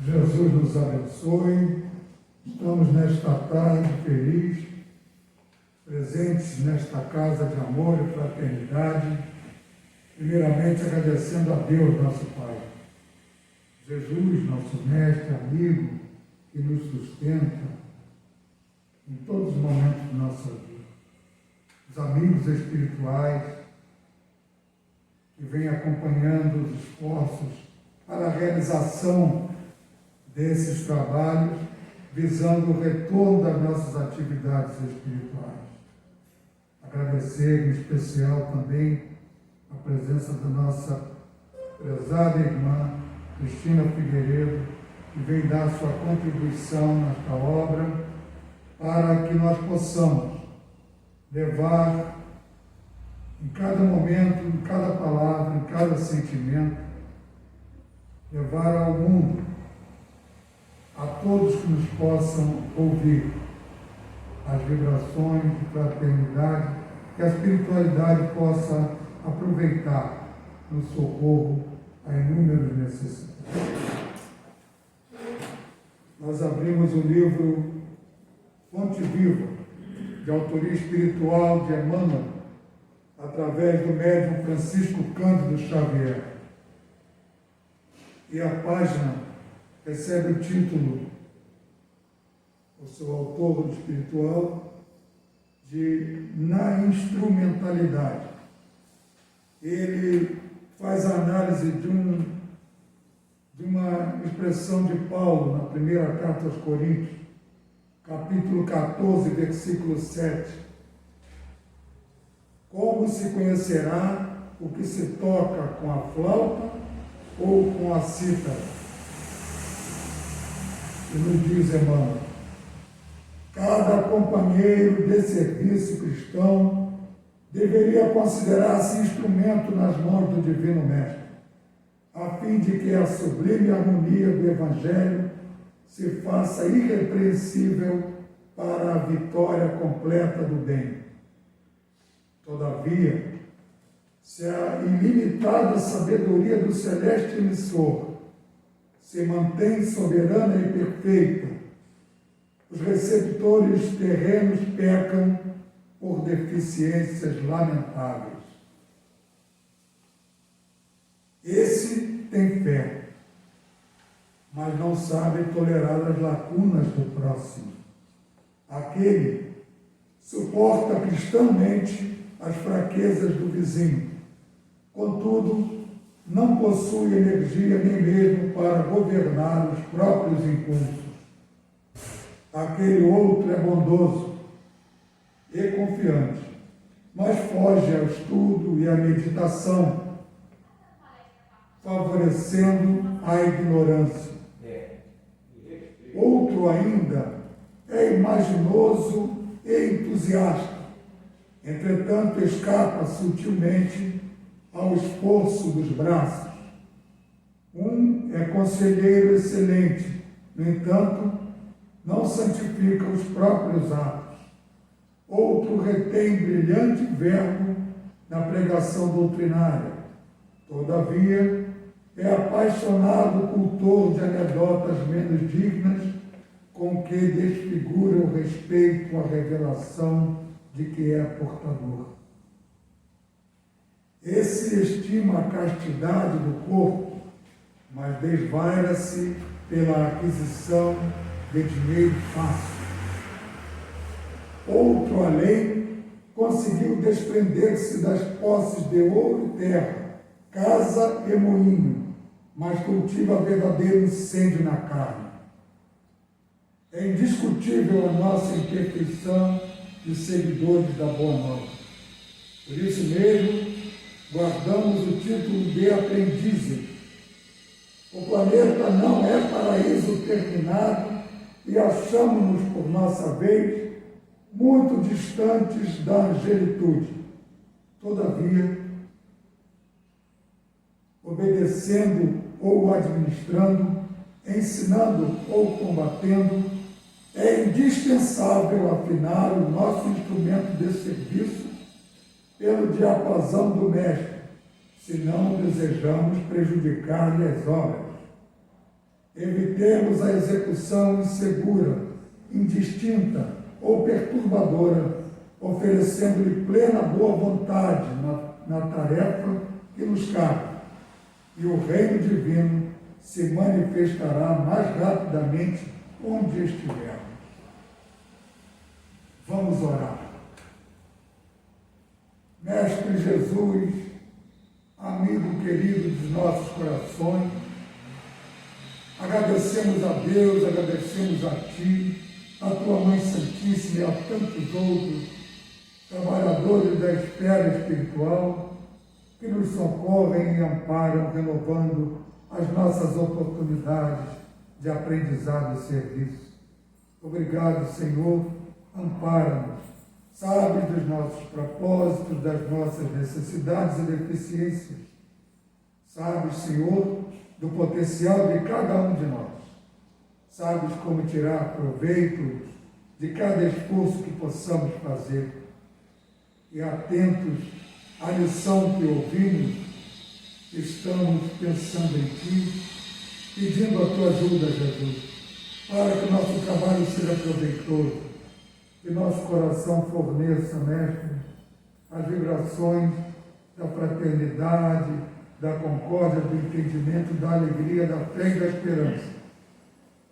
Jesus nos abençoe. Estamos nesta tarde feliz, presentes nesta casa de amor e fraternidade, primeiramente agradecendo a Deus, nosso Pai. Jesus, nosso mestre, amigo, que nos sustenta em todos os momentos de nossa vida. Os amigos espirituais que vêm acompanhando os esforços para a realização desses trabalhos, visando o retorno das nossas atividades espirituais. Agradecer em especial também a presença da nossa prezada irmã Cristina Figueiredo, que vem dar sua contribuição nesta obra, para que nós possamos levar em cada momento, em cada palavra, em cada sentimento, levar ao mundo, a todos que nos possam ouvir, as vibrações de fraternidade, que a espiritualidade possa aproveitar no socorro a inúmeros necessitados. Nós abrimos o livro Fonte Viva, de autoria espiritual de Emmanuel, através do médium Francisco Cândido Xavier. E a página recebe o título, o seu autor espiritual, de Na Instrumentalidade. Ele faz a análise de uma expressão de Paulo na primeira carta aos Coríntios, capítulo 14, versículo 7. Como se conhecerá o que se toca com a flauta ou com a cítara? E nos diz Emmanuel: cada companheiro de serviço cristão deveria considerar-se instrumento nas mãos do Divino Mestre, a fim de que a sublime harmonia do Evangelho se faça irrepreensível para a vitória completa do bem. Todavia, se a ilimitada sabedoria do celeste emissor se mantém soberana e perfeita, os receptores terrenos pecam por deficiências lamentáveis. Esse tem fé, mas não sabe tolerar as lacunas do próximo. Aquele suporta cristãmente as fraquezas do vizinho, contudo, não possui energia nem mesmo para governar os próprios impulsos. Aquele outro é bondoso e confiante, mas foge ao estudo e à meditação, favorecendo a ignorância. Outro ainda é imaginoso e entusiasta, entretanto escapa sutilmente ao esforço dos braços. Um é conselheiro excelente, no entanto, não santifica os próprios atos. Outro retém brilhante verbo na pregação doutrinária. Todavia, é apaixonado cultor de anedotas menos dignas, com que desfigura o respeito à revelação de que é portador. Esse estima a castidade do corpo, mas desvaira-se pela aquisição de dinheiro fácil. Outro, além, conseguiu desprender-se das posses de ouro e terra, casa e moinho, mas cultiva verdadeiro incêndio na carne. É indiscutível a nossa imperfeição de seguidores da Boa Nova. Por isso mesmo, guardamos o título de aprendizes. O planeta não é paraíso terminado e achamos-nos, por nossa vez, muito distantes da angelitude. Todavia, obedecendo ou administrando, ensinando ou combatendo, é indispensável afinar o nosso instrumento de serviço pelo diapasão do Mestre, se não desejamos prejudicar-lhe as obras. Evitemos a execução insegura, indistinta ou perturbadora, oferecendo-lhe plena boa vontade na tarefa que nos cabe, e o reino divino se manifestará mais rapidamente onde estivermos. Vamos orar. Mestre Jesus, amigo querido dos nossos corações, agradecemos a Deus, agradecemos a Ti, a Tua Mãe Santíssima e a tantos outros trabalhadores da esfera espiritual que nos socorrem e amparam, renovando as nossas oportunidades de aprendizado e serviço. Obrigado, Senhor, ampara-nos, sabes dos nossos propósitos, das nossas necessidades e deficiências. Sabes, Senhor, do potencial de cada um de nós. Sabes como tirar proveito de cada esforço que possamos fazer. E atentos à lição que ouvimos, estamos pensando em Ti, pedindo a Tua ajuda, Jesus, para que o nosso trabalho seja proveitoso, que nosso coração forneça, Mestre, as vibrações da fraternidade, da concórdia, do entendimento, da alegria, da fé e da esperança,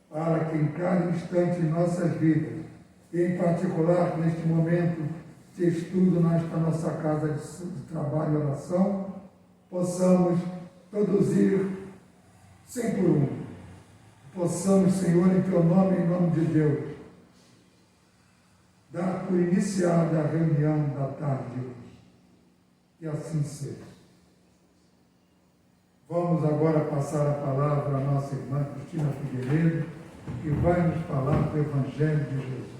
para que em cada instante em nossas vidas, e em particular neste momento de estudo nesta nossa casa de trabalho e oração, possamos produzir 100 por 1. Possamos, Senhor, em Teu nome, em nome de Deus, dar por iniciada a reunião da tarde de hoje. Que assim seja. Vamos agora passar a palavra à nossa irmã Cristina Figueiredo, que vai nos falar do Evangelho de Jesus.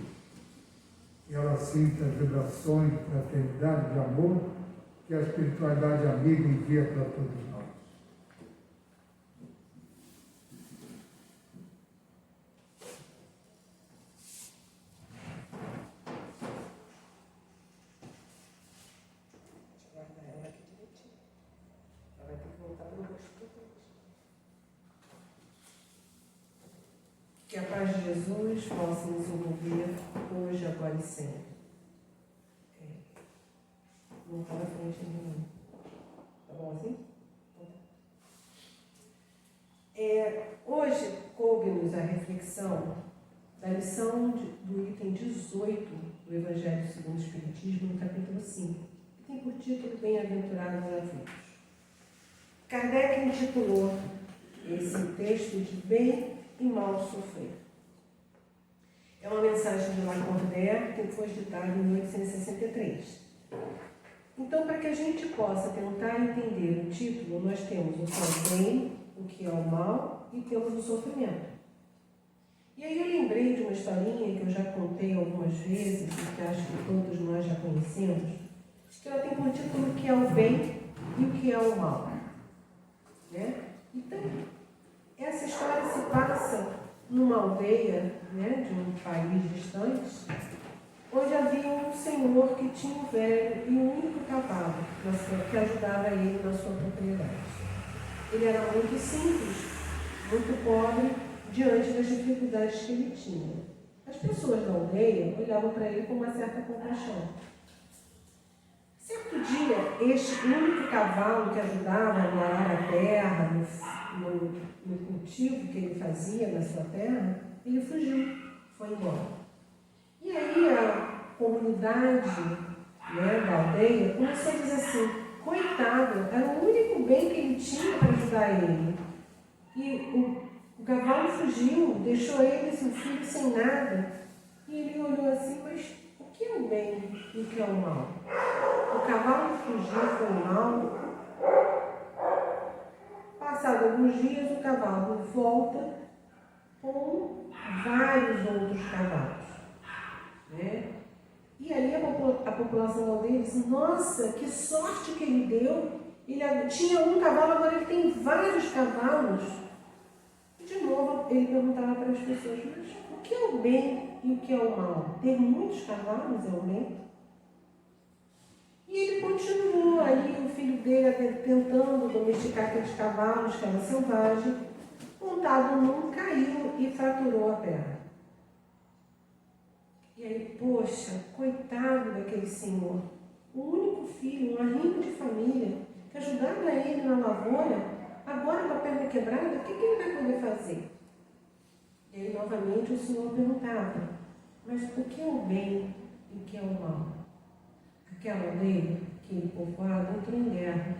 Que ela sinta as vibrações de fraternidade, de amor, que a espiritualidade amiga envia para todos nós. Que a paz de Jesus possa nos envolver hoje, agora e sempre. Não está na frente de mim. Tá bom assim? Hoje coube-nos a reflexão da lição do item 18 do Evangelho segundo o Espiritismo, no capítulo 5, que tem por título Bem-aventurados os aflitos. Kardec intitulou esse texto de Bem e Mal Sofrer. É uma mensagem de Lacordaire que foi ditada em 1863. Então, para que a gente possa tentar entender o título, nós temos o que é o bem, o que é o mal e temos o sofrimento. E aí eu lembrei de uma historinha que eu já contei algumas vezes e que acho que todos nós já conhecemos, que ela tem por título o que é o bem e o que é o mal. Né? Então, essa história se passa numa aldeia, né, de um país distante, onde havia um senhor que tinha um velho e um único cavalo que ajudava ele na sua propriedade. Ele era muito simples, muito pobre, diante das dificuldades que ele tinha. As pessoas da aldeia olhavam para ele com uma certa compaixão. Certo dia, este único cavalo que ajudava a morar a terra, no cultivo que ele fazia na sua terra, ele fugiu, foi embora. E aí a comunidade, né, da aldeia começou a dizer assim, coitado, era o único bem que ele tinha para ajudar ele. E o cavalo fugiu, deixou ele, seu filho, sem nada. E ele olhou assim, mas o que é o bem e o que é o mal? O cavalo fugiu, foi mal. Passados alguns dias, o cavalo volta com vários outros cavalos. Né? E aí a população da aldeia disse, nossa, que sorte que ele deu. Ele tinha um cavalo, agora ele tem vários cavalos. E de novo ele perguntava para as pessoas, mas o que é o bem e o que é o mal? Ter muitos cavalos é o bem? E ele continuou ali, o filho dele tentando domesticar aqueles cavalos que era selvagem, montado num, caiu e fraturou a perna. E aí, poxa, coitado daquele senhor, o único filho, um arrimo de família, que ajudava ele na lavoura, agora com a perna quebrada, o que ele vai poder fazer? E aí, novamente, o Senhor perguntava, mas o que é o bem e o que é o mal? Aquela aldeia, aquele povoado, entrou em guerra.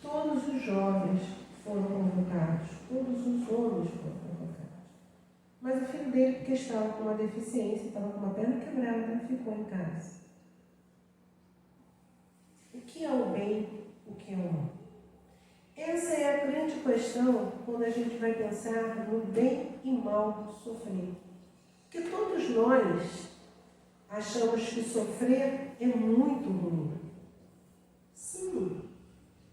Todos os jovens foram convocados, todos os homens foram convocados. Mas o filho dele, porque estava com uma deficiência, estava com uma perna quebrada, ficou em casa. O que é o bem, o que é o mal? Essa é a grande questão quando a gente vai pensar no bem e mal do sofrer. Porque todos nós achamos que sofrer é muito ruim. Sim,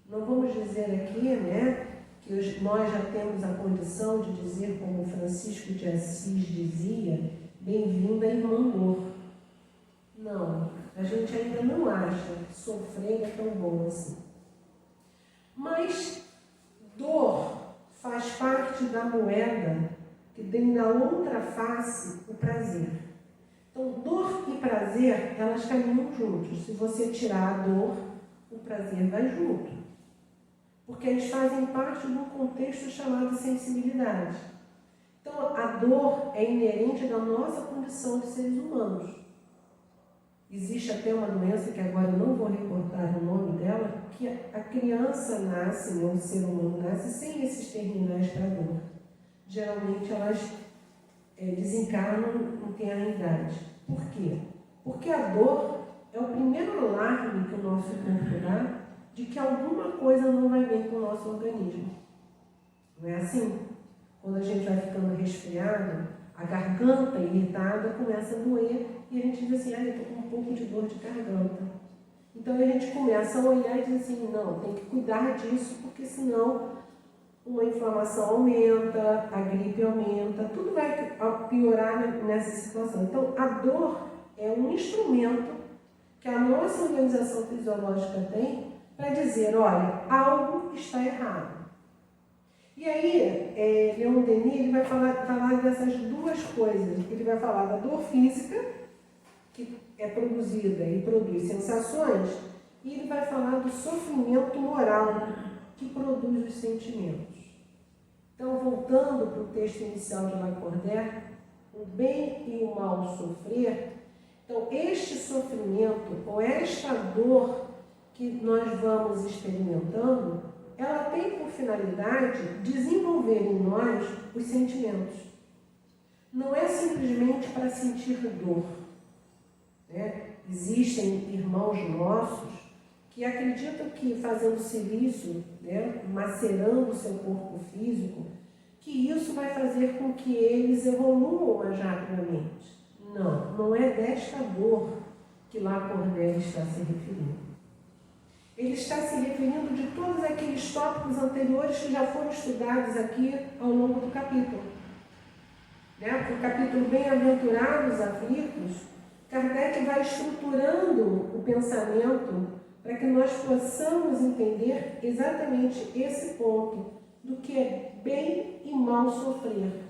não vamos dizer aqui, né, que nós já temos a condição de dizer, como Francisco de Assis dizia, bem-vinda, irmã dor. Não, a gente ainda não acha que sofrer é tão bom assim. Mas dor faz parte da moeda que tem na outra face o prazer. Então, dor e prazer, elas caminham juntos. Se você tirar a dor, o prazer vai junto. Porque eles fazem parte de um contexto chamado sensibilidade. Então, a dor é inerente da nossa condição de seres humanos. Existe até uma doença, que agora eu não vou recordar o nome dela, que a criança nasce, né, o ser humano nasce sem esses terminais para dor. Geralmente elas desencarnam em tenra-idade. Por quê? Porque a dor é o primeiro alarme que o nosso corpo dá de que alguma coisa não vai bem com o nosso organismo. Não é assim? Quando a gente vai ficando resfriado, a garganta irritada começa a doer e a gente diz assim, eu estou com um pouco de dor de garganta. Então a gente começa a olhar e diz assim, não, tem que cuidar disso, porque senão uma inflamação aumenta, a gripe aumenta, tudo vai piorar nessa situação. Então a dor é um instrumento que a nossa organização fisiológica tem para dizer, olha, algo está errado. E aí, Leon Denis ele vai falar dessas duas coisas. Ele vai falar da dor física, que é produzida e produz sensações, e ele vai falar do sofrimento moral, que produz os sentimentos. Então, voltando para o texto inicial de Lacordaire, o bem e o mal sofrer, então, este sofrimento, ou esta dor que nós vamos experimentando, ela tem por finalidade desenvolver em nós os sentimentos. Não é simplesmente para sentir dor. Né? Existem irmãos nossos que acreditam que fazendo silício, né, macerando o seu corpo físico, que isso vai fazer com que eles evoluam mais rapidamente. Não, não é desta dor que Lacordaire está se referindo. Ele está se referindo de todos aqueles tópicos anteriores que já foram estudados aqui ao longo do capítulo. Né? O capítulo Bem-aventurados aflitos, Kardec vai estruturando o pensamento para que nós possamos entender exatamente esse ponto do que é bem e mal sofrer.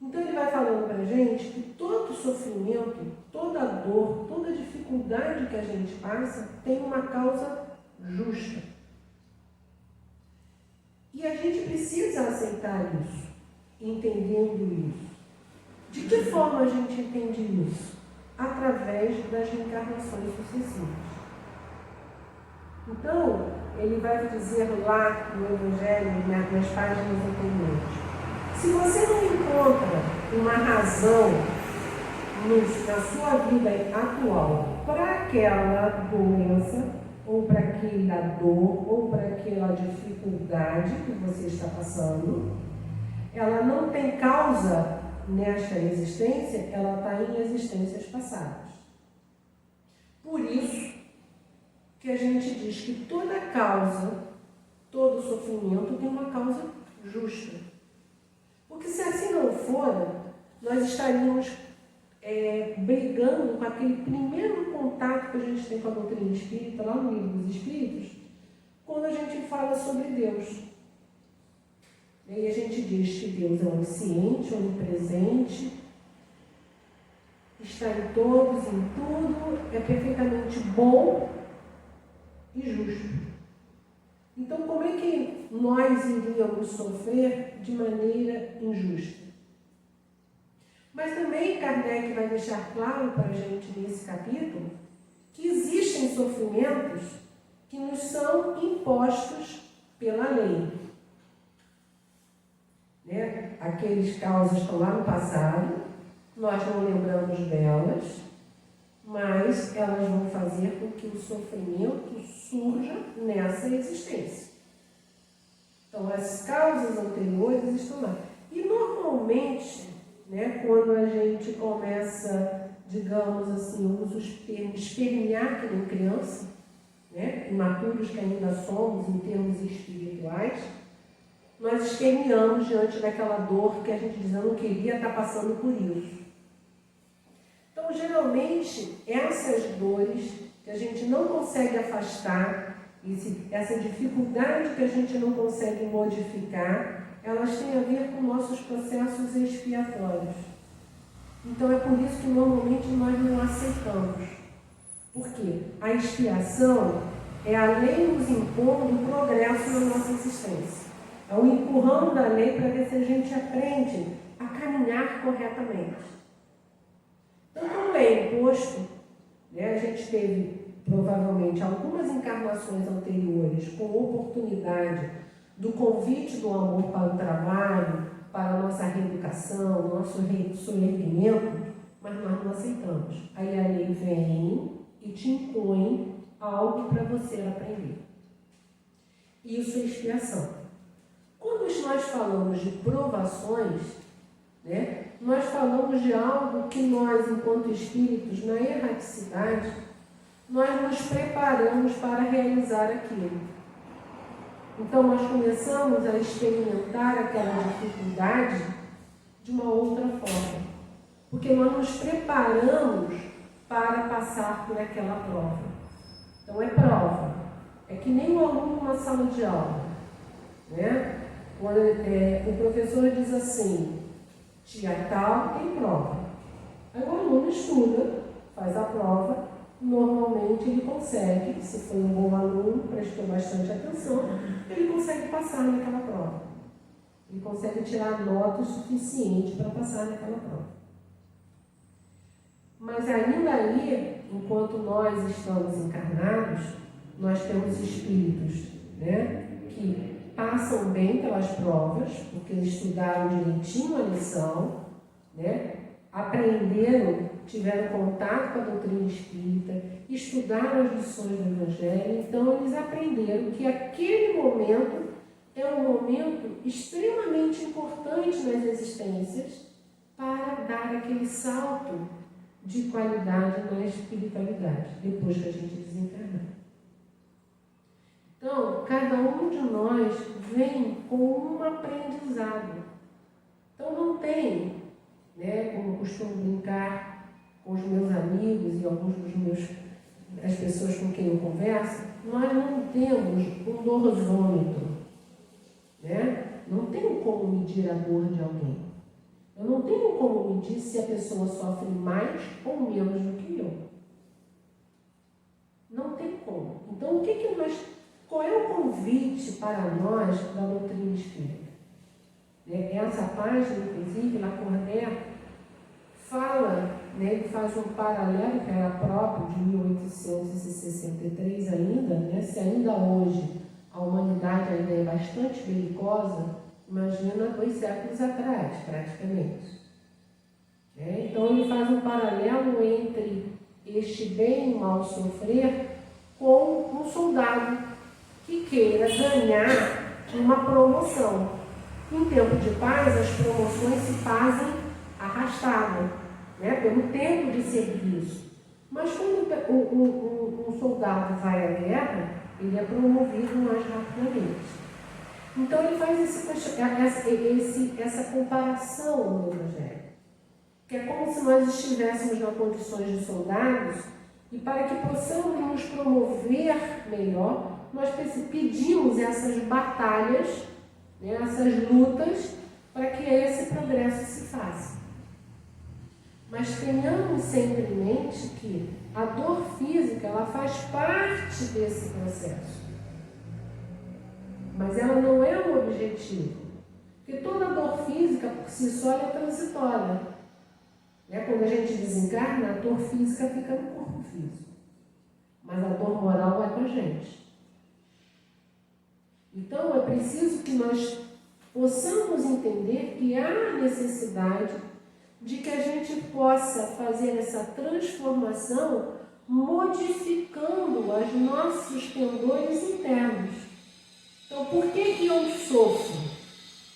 Então ele vai falando para a gente que todo sofrimento, toda dor, toda dificuldade que a gente passa tem uma causa justa. E a gente precisa aceitar isso, entendendo isso. De que forma a gente entende isso? Através das reencarnações sucessivas. Então, ele vai dizer lá no Evangelho, nas páginas anteriores, se você não encontra uma razão na sua vida atual para aquela doença, ou para aquela dor, ou para aquela dificuldade que você está passando, ela não tem causa nesta existência, ela está em existências passadas. Por isso que a gente diz que toda causa, todo sofrimento tem uma causa justa. Porque se assim não for, nós estaríamos brigando com aquele primeiro contato que a gente tem com a doutrina espírita, lá no Livro dos Espíritos, quando a gente fala sobre Deus. E a gente diz que Deus é onisciente, onipresente, está em todos, em tudo, é perfeitamente bom e justo. Então, como é que nós iríamos sofrer de maneira injusta? Mas também Kardec vai deixar claro para a gente nesse capítulo que existem sofrimentos que nos são impostos pela lei. Né? Aqueles causas estão lá no passado, nós não lembramos delas, mas elas vão fazer com que o sofrimento surja nessa existência. Então, as causas anteriores estão lá. E, normalmente, né, quando a gente começa, digamos assim, eu uso os termos espernear que nem criança, né, imaturos que ainda somos em termos espirituais, nós esperneamos diante daquela dor que a gente diz, eu não queria estar passando por isso. Então, geralmente, essas dores que a gente não consegue afastar, essa dificuldade que a gente não consegue modificar, elas têm a ver com nossos processos expiatórios. Então, é por isso que normalmente nós não aceitamos. Por quê? A expiação é a lei nos impondo o progresso na nossa existência. É o empurrão da lei para ver se a gente aprende a caminhar corretamente. Então, como é imposto, né, a gente teve provavelmente algumas encarnações anteriores com oportunidade do convite do amor para o trabalho, para a nossa reeducação, nosso soerguimento, mas nós não aceitamos. Aí a lei vem e te impõe algo para você aprender. Isso é expiação. Quando nós falamos de provações, né, nós falamos de algo que nós, enquanto espíritos, na erraticidade, nós nos preparamos para realizar aquilo. Então, nós começamos a experimentar aquela dificuldade de uma outra forma. Porque nós nos preparamos para passar por aquela prova. Então, é prova. É que nem um aluno numa sala de aula. Né? Quando, o professor diz assim, dia tal tem prova. Aí o aluno estuda, faz a prova, normalmente ele consegue, se foi um bom aluno, prestou bastante atenção, ele consegue passar naquela prova. Ele consegue tirar nota o suficiente para passar naquela prova. Mas ainda aí, enquanto nós estamos encarnados, nós temos espíritos, né, que passam bem pelas provas, porque estudaram direitinho a lição, né, aprenderam, tiveram contato com a doutrina espírita, estudaram as lições do Evangelho, então eles aprenderam que aquele momento é um momento extremamente importante nas existências para dar aquele salto de qualidade na espiritualidade, depois que a gente desencarnar. Então, cada um de nós vem com um aprendizado. Então, não tem, né, como eu costumo brincar com os meus amigos e alguns das pessoas com quem eu converso, nós não temos um dosômetro, né? Não tenho como medir a dor de alguém. Eu não tenho como medir se a pessoa sofre mais ou menos do que eu. Não tem como. Então, qual é o convite para nós da doutrina espírita? Essa página, inclusive, Lacordaire, fala, né, ele faz um paralelo, que era próprio de 1863 ainda, né, se ainda hoje a humanidade ainda é bastante belicosa, imagina 2 séculos atrás, praticamente. Então ele faz um paralelo entre este bem e mal sofrer com um soldado que queira ganhar uma promoção. Em tempo de paz, as promoções se fazem arrastadas, né, pelo tempo de serviço. Mas quando um soldado vai à guerra, ele é promovido mais rapidamente. Então ele faz essa comparação no Evangelho. que é como se nós estivéssemos nas condições de soldados, e para que possamos nos promover melhor, nós pedimos essas batalhas, né, essas lutas, para que esse progresso se faça. Mas tenhamos sempre em mente que a dor física, ela faz parte desse processo. Mas ela não é o objetivo. Porque toda dor física, por si só, ela é transitória. Né? Quando a gente desencarna, a dor física fica no corpo físico. Mas a dor moral vai com a gente. Então, é preciso que nós possamos entender que há necessidade de que a gente possa fazer essa transformação modificando os nossos pendores internos. Então, por que eu sofro?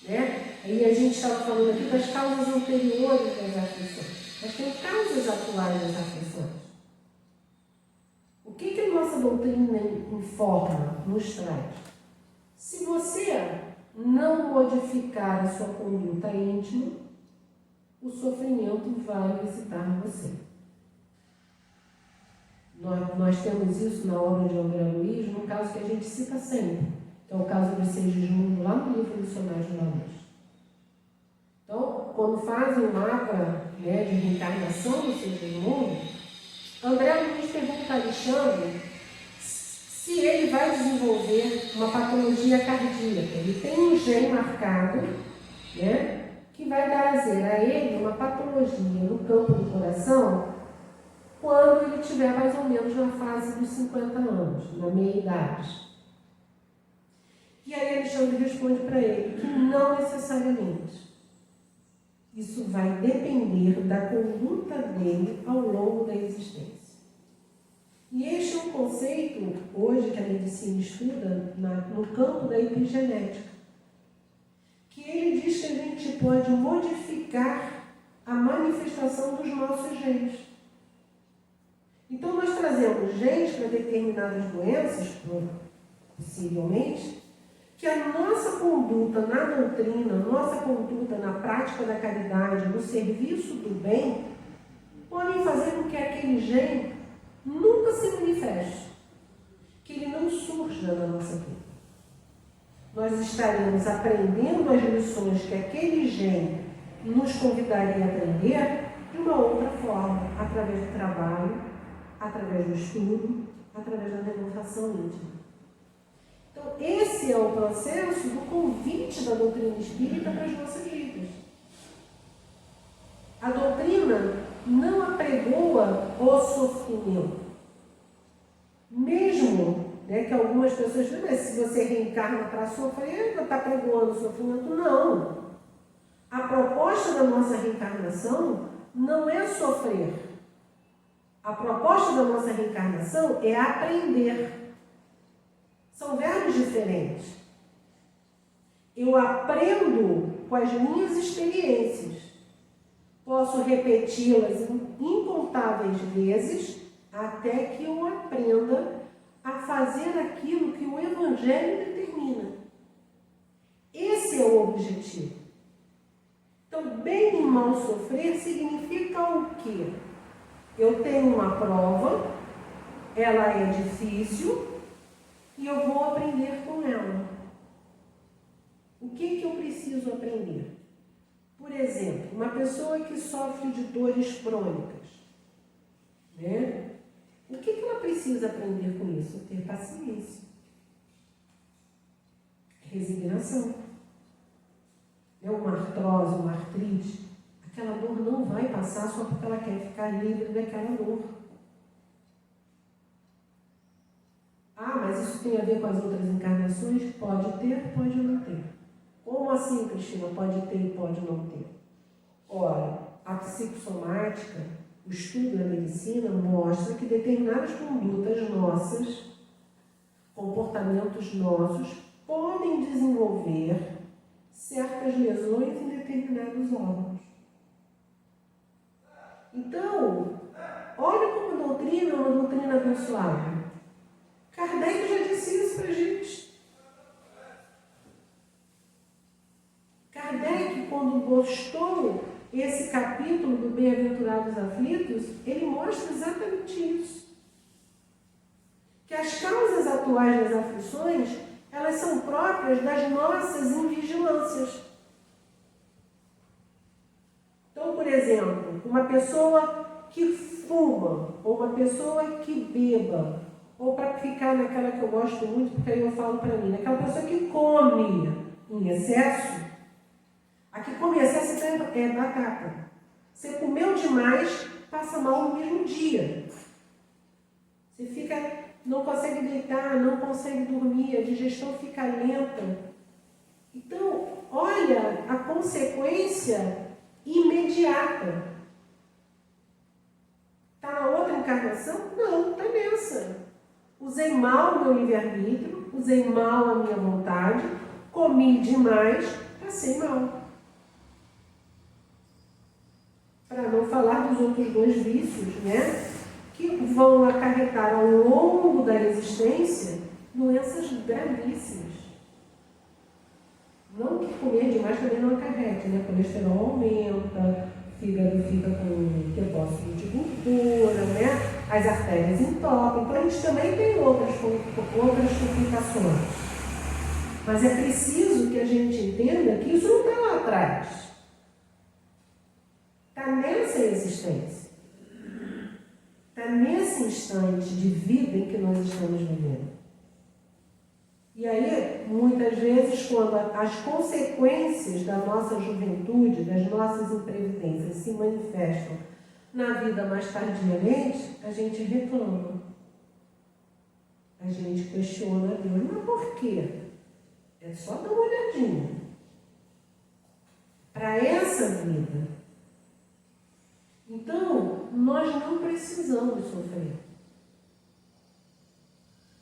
Né? Aí a gente estava falando aqui das causas anteriores das aflições. Mas tem causas atuais das aflições. O que a nossa doutrina informa, nos traz? Se você não modificar a sua conduta íntima, o sofrimento vai visitar você. Nós temos isso na obra de André Luiz, num caso que a gente cita sempre, que é o caso dos Segismundo, lá no livro Missionários da Luz. Então, quando fazem o mapa, né, de reencarnação do Segismundo, André Luiz pergunta a Alexandre se ele vai desenvolver uma patologia cardíaca. Ele tem um gene marcado, né, que vai trazer a ele uma patologia no campo do coração quando ele estiver mais ou menos na fase dos 50 anos, na meia-idade. E aí Alexandre responde para ele que não necessariamente. Isso vai depender da conduta dele ao longo da existência. E este é um conceito, hoje, que a medicina estuda no campo da epigenética. Que ele diz que a gente pode modificar a manifestação dos nossos genes. Então, nós trazemos genes para determinadas doenças, possivelmente, que a nossa conduta na doutrina, a nossa conduta na prática da caridade, no serviço do bem, podem fazer com que aquele gene nunca se manifeste, que ele não surja na nossa vida. Nós estaremos aprendendo as lições que aquele gene nos convidaria a aprender de uma outra forma, através do trabalho, através do estudo, através da renovação íntima. Então, esse é o processo do convite da doutrina espírita para as nossas vidas. A doutrina não apregoa o sofrimento. Mesmo, né, que algumas pessoas dizem, mas se você reencarna para sofrer, não está apregoando o sofrimento. Não. A proposta da nossa reencarnação não é sofrer. A proposta da nossa reencarnação é aprender. São verbos diferentes. Eu aprendo com as minhas experiências. Posso repeti-las incontáveis vezes até que eu aprenda a fazer aquilo que o Evangelho determina. Esse é o objetivo. Então, bem e mal sofrer significa o quê? Eu tenho uma prova, ela é difícil e eu vou aprender com ela. O que eu preciso aprender? Por exemplo, uma pessoa que sofre de dores crônicas, né? O que ela precisa aprender com isso? Ter paciência, resignação. Uma artrose, uma artrite, aquela dor não vai passar só porque ela quer ficar livre daquela dor. Ah, mas isso tem a ver com as outras encarnações? Pode ter, pode não ter. Como assim, Cristina? Pode ter e pode não ter? Ora, a psicossomática, o estudo da medicina mostra que determinadas condutas nossas, comportamentos nossos, podem desenvolver certas lesões em determinados órgãos. Então, olha como a doutrina é uma doutrina abençoada. Kardec já disse isso para a gente. Kardec, quando postou esse capítulo capítulo do Bem-aventurados aflitos, ele mostra exatamente isso. Que as causas atuais das aflições, elas são próprias das nossas invigilâncias. Então, por exemplo, uma pessoa que fuma, ou uma pessoa que beba, ou para ficar naquela que eu gosto muito, porque aí eu falo para mim, aquela pessoa que come em excesso, a que come em excesso é batata. Você comeu demais, passa mal no mesmo dia. Você fica, não consegue deitar, não consegue dormir, a digestão fica lenta. Então, olha a consequência imediata. Está na outra encarnação? Não, está nessa. Usei mal o meu livre-arbítrio, usei mal a minha vontade, comi demais, passei mal. Para não falar dos outros dois vícios, né? Que vão acarretar ao longo da existência doenças gravíssimas. Não que comer demais também não acarrete, né? O colesterol aumenta, o fígado fica com depósito de gordura, né? As artérias entopem. Então a gente também tem outras complicações. Mas é preciso que a gente entenda que isso não está lá atrás. Está nessa existência. Está nesse instante de vida em que nós estamos vivendo. E aí, muitas vezes, quando as consequências da nossa juventude, das nossas imprevidências se manifestam na vida mais tardiamente, a gente reclama. A gente questiona a Deus. Mas por quê? É só dar uma olhadinha. Para essa vida. Então, nós não precisamos sofrer.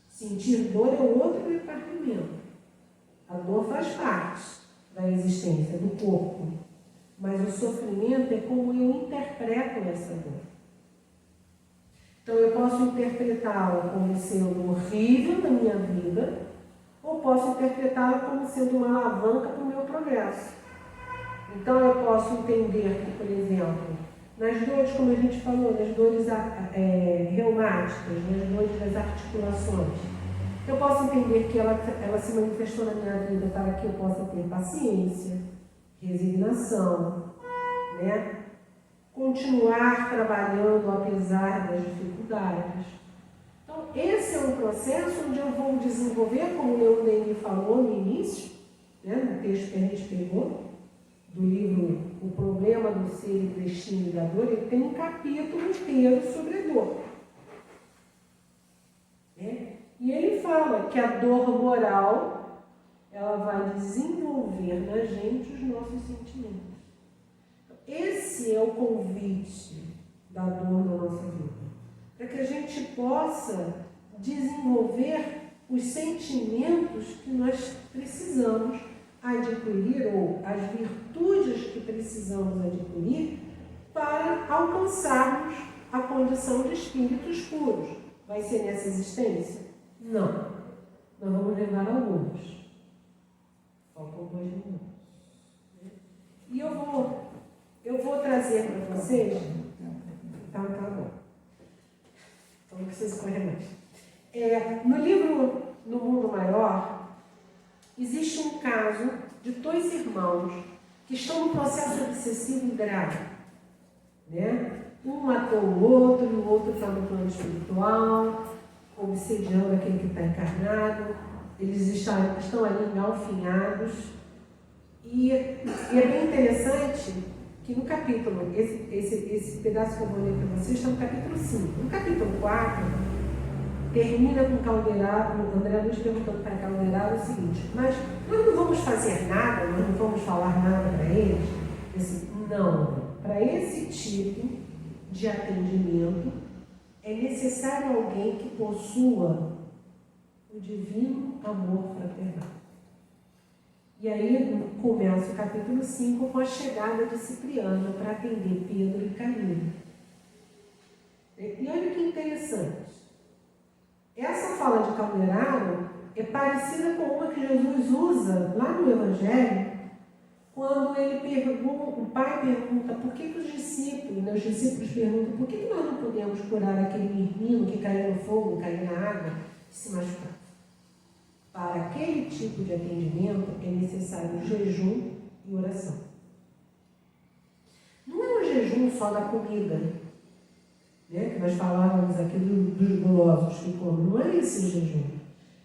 Sentir dor é outro departamento. A dor faz parte da existência, do corpo. Mas o sofrimento é como eu interpreto essa dor. Então, eu posso interpretá-la como sendo horrível na minha vida, ou posso interpretá-la como sendo uma alavanca para o meu progresso. Então, eu posso entender que, por exemplo, nas dores, como a gente falou, nas dores reumáticas, nas dores das articulações, eu posso entender que ela se manifestou na minha vida para que eu possa ter paciência, resignação, né? Continuar trabalhando apesar das dificuldades. Então, esse é um processo onde eu vou desenvolver, como o Leon Denis falou no início, né, no texto que a gente pegou, do livro O Problema do Ser e do Destino e da Dor, ele tem um capítulo inteiro sobre a dor. Né? E ele fala que a dor moral, ela vai desenvolver na gente os nossos sentimentos. Esse é o convite da dor na nossa vida. Para que a gente possa desenvolver os sentimentos que nós precisamos adquirir, ou as virtudes que precisamos adquirir para alcançarmos a condição de espíritos puros. Vai ser nessa existência? Não. Nós vamos levar alguns. Faltam 2 minutos. E eu vou trazer para vocês. Tá bom. Então não preciso correr mais. No livro No Mundo Maior, existe um caso de 2 irmãos que estão num processo obsessivo grave. Né? Um matou o outro, e o outro está no plano espiritual, obsediando aquele que está encarnado. Eles estão ali engalfinhados. E é bem interessante que no capítulo, esse pedaço que eu vou ler para vocês está no capítulo 5. No capítulo 4, termina com Calderaro, o André Luiz perguntando para Calderaro o seguinte: mas nós não vamos fazer nada, nós não vamos falar nada para eles? Assim, não, para esse tipo de atendimento é necessário alguém que possua o divino amor fraternal. E aí começa o capítulo 5 com a chegada de Cipriano para atender Pedro e Camilo. E olha que interessante. Essa fala de Calderaro é parecida com uma que Jesus usa lá no Evangelho, quando o pai pergunta por que os discípulos perguntam por que nós não podemos curar aquele menino que caiu no fogo, caiu na água e se machucou. Para aquele tipo de atendimento é necessário jejum e oração. Não é um jejum só da comida, né, que nós falávamos aqui dos gulosos que comem. Não é esse o jejum.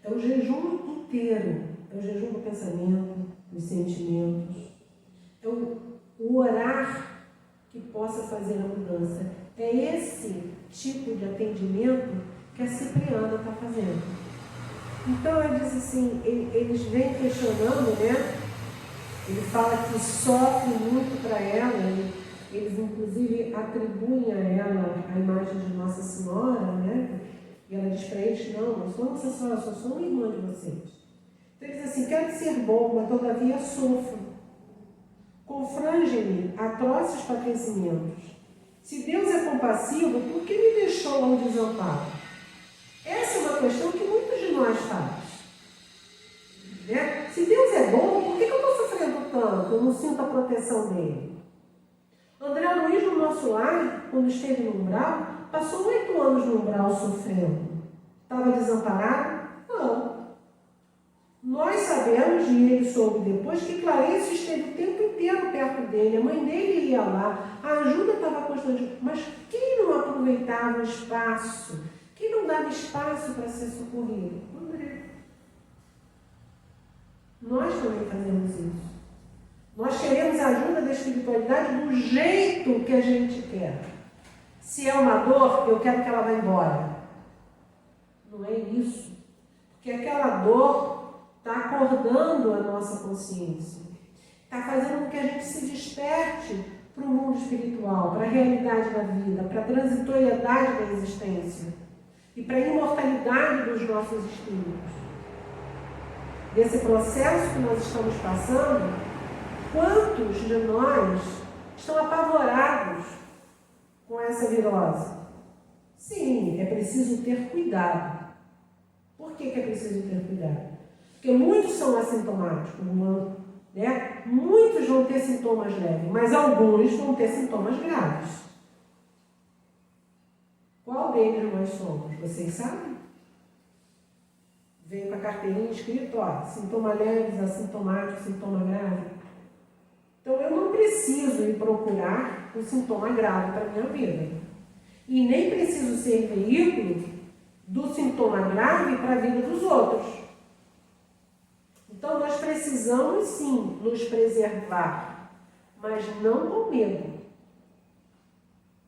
É o jejum inteiro. É o jejum do pensamento, dos sentimentos. É o orar que possa fazer a mudança. É esse tipo de atendimento que a Cipriana está fazendo. Então, ela diz assim, eles vêm questionando, né? Ele fala que sofre muito para ela, eles inclusive atribuem a ela a imagem de Nossa Senhora, né? E ela diz para eles, não, não sou Nossa Senhora, só sou uma irmã de vocês. Então, ele diz assim, quero ser bom, mas todavia sofro. Confrange-me atroces padecimentos. Se Deus é compassivo, por que me deixou ao desamparo? Essa é uma questão que muitos de nós fazem. Né? Se Deus é bom, por que eu estou sofrendo tanto? Eu não sinto a proteção dele. André Luiz, no nosso lar, quando esteve no umbral, passou 8 anos no umbral sofrendo. Estava desamparado? Não. Nós sabemos, e ele soube depois, que Clarice esteve o tempo inteiro perto dele, a mãe dele ia lá, a ajuda estava constante. Mas quem não aproveitava o espaço? Quem não dava espaço para ser socorrido? André. Nós também fazemos isso. Nós queremos a ajuda da espiritualidade do jeito que a gente quer. Se é uma dor, eu quero que ela vá embora. Não é isso. Porque aquela dor está acordando a nossa consciência. Está fazendo com que a gente se desperte para o mundo espiritual, para a realidade da vida, para a transitoriedade da existência e para a imortalidade dos nossos espíritos. Desse processo que nós estamos passando, quantos de nós estão apavorados com essa virose? Sim, é preciso ter cuidado. Por que é preciso ter cuidado? Porque muitos são assintomáticos, né? Muitos vão ter sintomas leves, mas alguns vão ter sintomas graves. Qual deles nós somos? Vocês sabem? Vem com a carteirinha escrito, ó, sintoma leves, assintomático, sintoma grave. Então, eu não preciso ir procurar um sintoma grave para a minha vida. E nem preciso ser veículo do sintoma grave para a vida dos outros. Então, nós precisamos, sim, nos preservar, mas não com medo.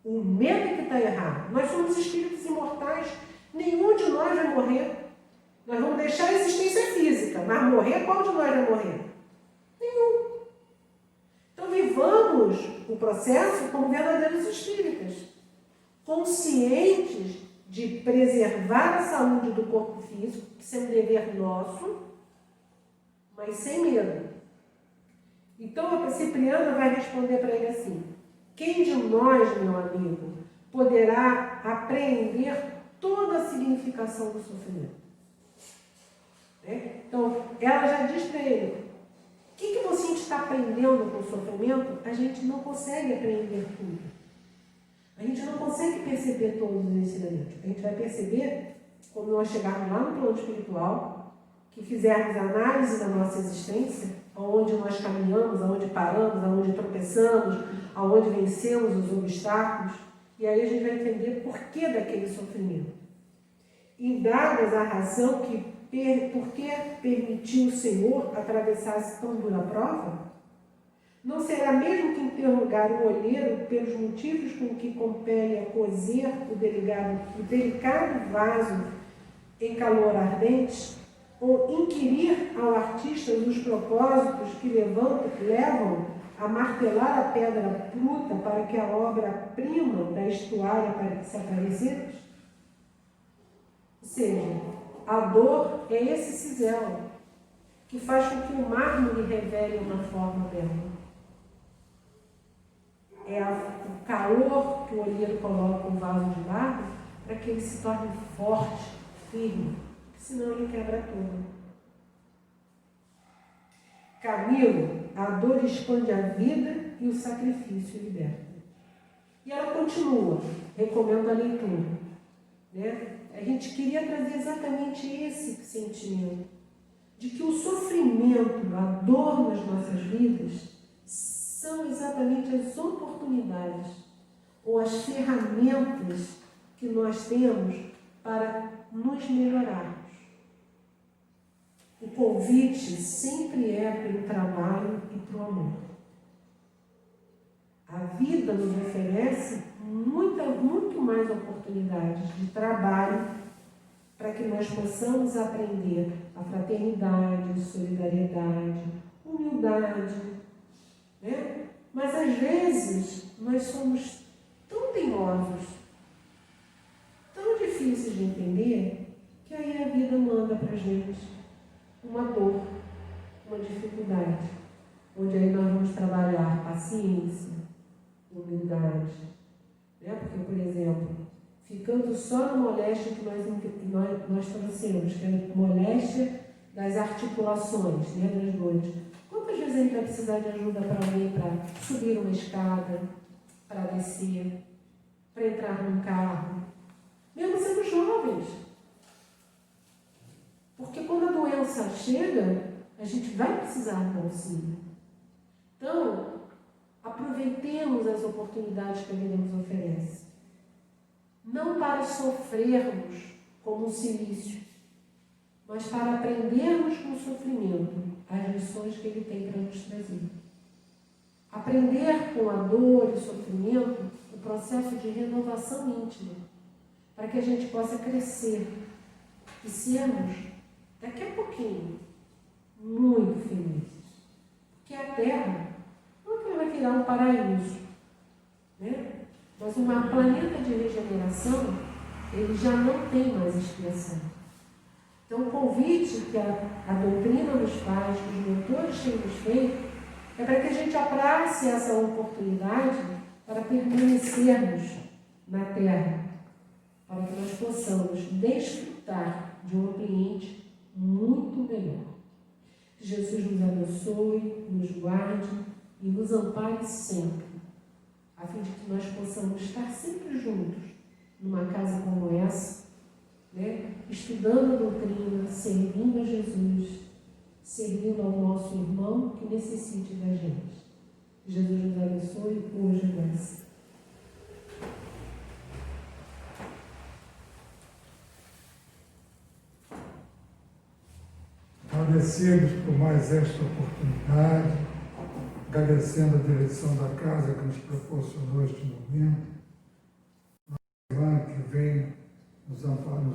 O medo é que está errado. Nós somos espíritos imortais, nenhum de nós vai morrer. Nós vamos deixar a existência física, mas morrer, qual de nós vai morrer? Nenhum. Então, vivamos o processo como verdadeiros espíritas, conscientes de preservar a saúde do corpo físico, que isso é um dever nosso, mas sem medo. Então, a Cipriana vai responder para ele assim, quem de nós, meu amigo, poderá apreender toda a significação do sofrimento? Então, ela já diz para ele, o que você está aprendendo com o sofrimento? A gente não consegue aprender tudo. A gente não consegue perceber todos os ensinamentos. A gente vai perceber quando nós chegarmos lá no plano espiritual, que fizermos análise da nossa existência, aonde nós caminhamos, aonde paramos, aonde tropeçamos, aonde vencemos os obstáculos, e aí a gente vai entender por que daquele sofrimento. Indagas a razão por que permitiu o Senhor atravessar essa tão dura prova? Não será mesmo que interrogar o olheiro pelos motivos com que compele a cozer o delicado vaso em calor ardente? Ou inquirir ao artista os propósitos que levam a martelar a pedra bruta para que a obra-prima da estuária se aparecesse? Ou seja, a dor é esse cisel que faz com que o mármore revele uma forma bela. É o calor que o olheiro coloca no vaso de barro para que ele se torne forte, firme, senão ele quebra tudo. Camilo, a dor expande a vida e o sacrifício liberta. E ela continua, recomendo a leitura. Né? A gente queria trazer exatamente esse sentimento, de que o sofrimento, a dor nas nossas vidas, são exatamente as oportunidades ou as ferramentas que nós temos para nos melhorarmos. O convite sempre é pelo trabalho e para o amor. A vida nos oferece muito mais oportunidades de trabalho para que nós possamos aprender a fraternidade, solidariedade, humildade, né? Mas às vezes nós somos tão teimosos, tão difíceis de entender, que aí a vida manda para a gente uma dor, uma dificuldade, onde aí nós vamos trabalhar paciência, humildade, né? Porque, por exemplo, ficando só na moléstia que nós trouxemos, que é a moléstia das articulações, né, das dores. Quantas vezes a gente vai precisar de ajuda para alguém para subir uma escada, para descer, para entrar num carro, mesmo sendo jovens? Porque quando a doença chega, a gente vai precisar do auxílio. Então, aproveitemos as oportunidades que a vida nos oferece. Não para sofrermos como um silício, mas para aprendermos com o sofrimento as lições que ele tem para nos trazer. Aprender com a dor e o sofrimento o processo de renovação íntima, para que a gente possa crescer e sermos, daqui a pouquinho, muito felizes. Porque a Terra não é que vai virar um paraíso, né? Mas um planeta de regeneração, ele já não tem mais expiação. Então, o convite que a doutrina nos faz, que os mentores têm nos feito, é para que a gente abrace essa oportunidade para permanecermos na Terra, para que nós possamos desfrutar de um ambiente muito melhor. Que Jesus nos abençoe, nos guarde e nos ampare sempre, a fim de que nós possamos estar sempre juntos, numa casa como essa, né? Estudando a doutrina, servindo a Jesus, servindo ao nosso irmão que necessite da gente. Jesus nos abençoe hoje nessa. Agradecidos por mais esta oportunidade, agradecendo a direção da casa que nos proporcionou este momento, irmã que vem nos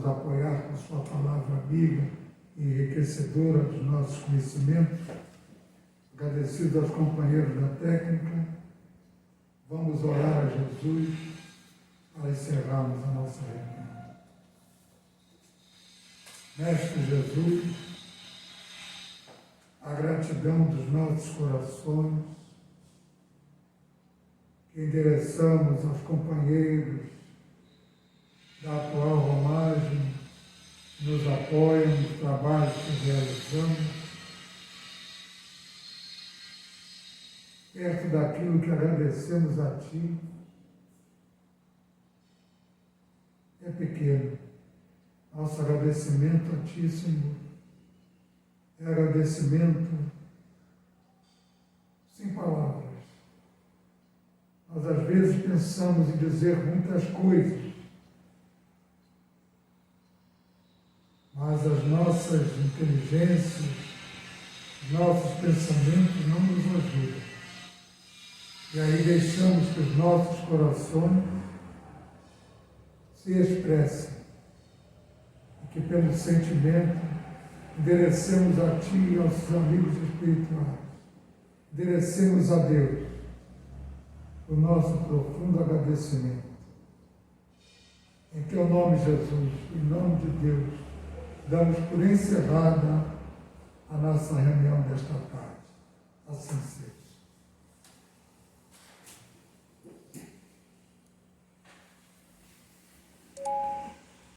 apoiar com sua palavra amiga e enriquecedora dos nossos conhecimentos. Agradecidos aos companheiros da técnica, vamos orar a Jesus para encerrarmos a nossa reunião. Mestre Jesus, a gratidão dos nossos corações, que endereçamos aos companheiros da atual romagem, nos apoiam nos trabalhos que realizamos, perto daquilo que agradecemos a Ti, é pequeno. Nosso agradecimento a Ti, Senhor, é agradecimento sem palavras. Nós às vezes pensamos em dizer muitas coisas, mas as nossas inteligências, os nossos pensamentos não nos ajudam. E aí deixamos que os nossos corações se expressem e que pelo sentimento enderecemos a Ti e aos nossos amigos espirituais, enderecemos a Deus o nosso profundo agradecimento. Em Teu nome, Jesus, em nome de Deus, damos por encerrada a nossa reunião desta tarde. Assim seja.